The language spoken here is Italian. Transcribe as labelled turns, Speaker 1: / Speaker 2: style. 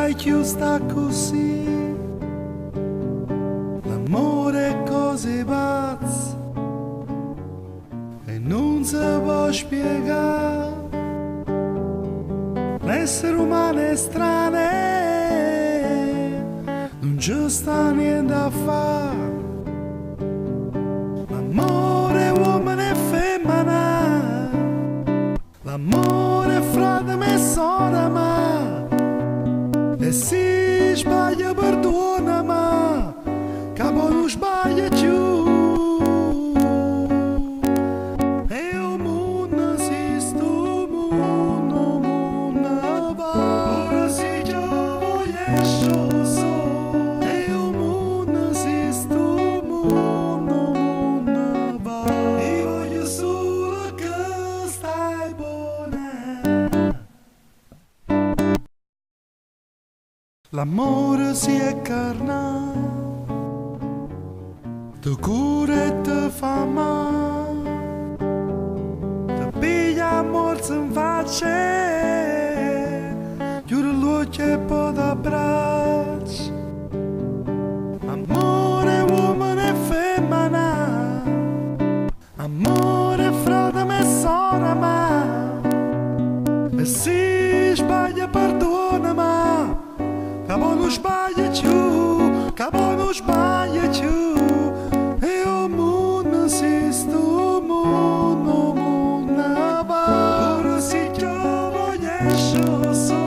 Speaker 1: sai che sta così, l'amore è così pazzo e non si può spiegare. L'essere umano è strano, non ci sta niente a fare. L'amore è uomo e femmina, l'amore è frate e sorella, ma e si sbaglia perdona, ma capo non sbaglia più. E o mondo si sto mondo va, ora si giova so so. E o mondo si sto mondo va, e voglio solo che stai buona. L'amore si è carnato, ti cura e ti fa male, ti piglia morso in faccia, chiude l'occhio e poi ti abbraccia. Amore uomo e femmina, amore frate e sorella, ma e si sbaglia perdona, ma capo non sbaglia più, capo non sbaglia più. E o mondo si sto mondo va, ora si giova so so.